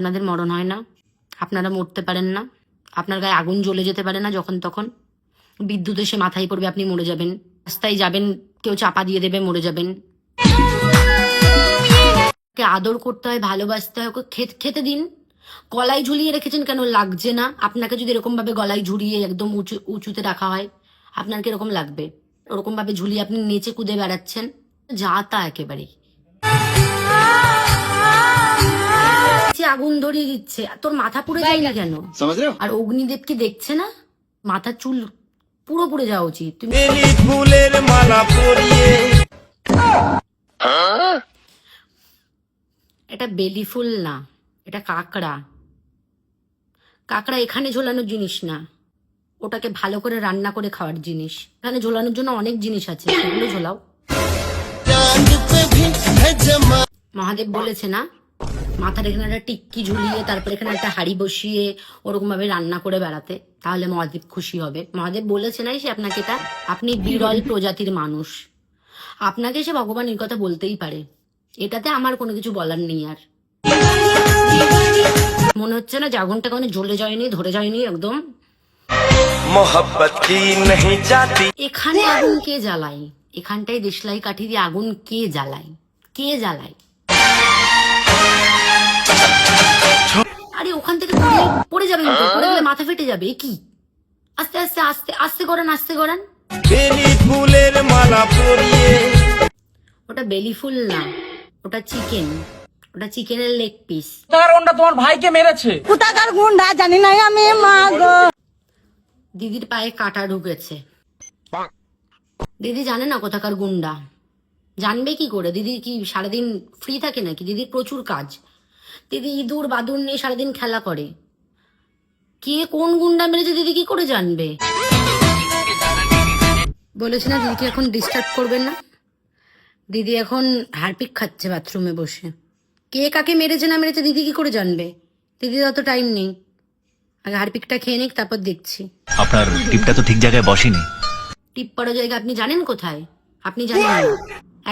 আপনাদের মরণ হয় না, আপনারা মরতে পারেন না, আপনার গায়ে আগুন জ্বলে যেতে পারে না যখন তখন, বিদ্যুৎ এসে মাথায় পড়বে আপনি মরে যাবেন, রাস্তায় যাবেন কেউ চাপা দিয়ে দেবে মরে যাবেন। আদর করতে হয়, ভালোবাসতে হয়, ওকে খেতে দিন। গলায় ঝুলিয়ে রেখেছেন কেন? লাগছে না? আপনাকে যদি এরকম ভাবে গলায় ঝুলিয়ে একদম উঁচুতে রাখা হয় আপনার কিরকম লাগবে? ওরকম ভাবে ঝুলিয়ে আপনি নেচে কুদে বেড়াচ্ছেন, যা তা একেবারেই। আগুন ধরিয়ে দিচ্ছে, তোর মাথা পুড়ে যায় না কেন? আর অগ্নিদেব কি দেখছে না? মাথার চুল পুরো পুড়ে যাওয়া উচিত। তুমি ফুলের মালা পরিয়ে, এটা বেলি ফুল না, এটা কাঁকড়া। কাঁকড়া এখানে ঝোলানোর জিনিস না, ওটাকে ভালো করে রান্না করে খাওয়ার জিনিস। এখানে ঝোলানোর জন্য অনেক জিনিস আছে, সেগুলো ঝোলাও। মহাদেব বলেছে না, মাথার এখানে একটা টিক্কি ঝুলিয়ে তারপর এখানে একটা হাড়ি বসিয়ে ওরকম ভাবে রান্না করে বেড়াতে, তাহলে মহাদেব খুশি হবে। মহাদেব বলেছে নাই সে আপনাকে এটা? আপনি বিরল প্রজাতির মানুষ, আপনাকে সে ভগবান এই কথা বলতেই পারে, এটাতে আমার কোনো কিছু বলার নেই। আর মনে হচ্ছে না যে আগুনটা কোনো জ্বলে যায়নি, ধরে যায়নি একদম। এখানে আগুন কে জ্বালায়? এখানটাই দেশলাই কাঠি দিয়ে আগুন কে জ্বালায়? কে জ্বালায়? আরে ওখান থেকে পড়ে যাবে, পড়ে গেলে মাথা ফেটে যাবে। কি আস্তে আস্তে আস্তে আস্তে করান, আস্তে করান। ফুলের মালা পরিয়ে, ওটা বেলি ফুল না, ওটা চিকেন, ওটা চিকেনের লেগ পিস। তোমার ভাইকে মেরেছে, কোথাকার গুন্ডা জানি না আমি। মা গো, দিদির পায়ে কাঁটা ঢুকেছে। দিদি জানে না কোথাকার গুন্ডা, জানবে কি করে? দিদি কি সারাদিন ফ্রি থাকে নাকি? দিদির প্রচুর কাজ। দিদি ইঁদুর বাদুর নিয়ে সারাদিন খেলা করে। কে কোন গুন্ডা মেরেছে দিদি কি করে জানবে? বলেছে না দিদিকে এখন ডিস্টার্ব করবেন না। দিদি এখন হারপিক খাচ্ছে বাথরুমে বসে। কে কাকে মেরেছে না মেরেছে দিদি কি করে জানবে? দিদির অত টাইম নেই, আগে হারপিকটা খেয়ে নিক তারপর দেখছি। আপনার টিপটা তো ঠিক জায়গায় বসেনি। টিপ পড়ার জায়গা আপনি জানেন কোথায়? আপনি জানেন না,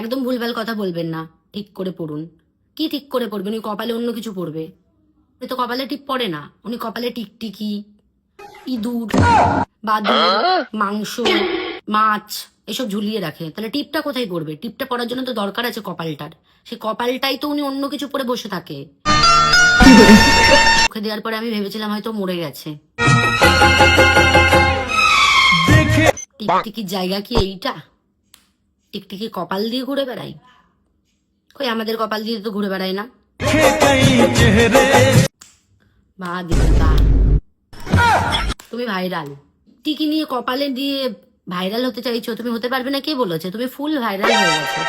একদম ভুলভাল কথা বলবেন না। ঠিক করে পড়ুন। কি ঠিক করে পড়বেন? উনি কপালে অন্য কিছু পড়বে। উনি তো কপালে টিপ পড়ে না, উনি কপালে টিকটিকি, ইঁদুর, বাদুড়, মাংস, মাছ এসব ঝুলিয়ে রাখে। তাহলে টিপটা কোথায় পড়বে? টিপটা পড়ার জন্য তো দরকার আছে কপালটার, সে কপালটাই তো উনি অন্য কিছু পরে বসে থাকে। মুখে দেওয়ার পরে আমি ভেবেছিলাম হয়তো মরে গেছে। টিকটিকির জায়গা কি এইটা? টিকটিকি কপাল দিয়ে ঘুরে বেড়াই? কই আমাদের কপাল দিয়ে তো ঘুরে বেড়াই না। বা দিদা তুমি ভাইরাল, টিকি নিয়ে কপালে দিয়ে ভাইরাল হতে চাইছো। তুমি হতে পারবে না, কে বলেছে? তুমি ফুল ভাইরাল হয়ে গেছো।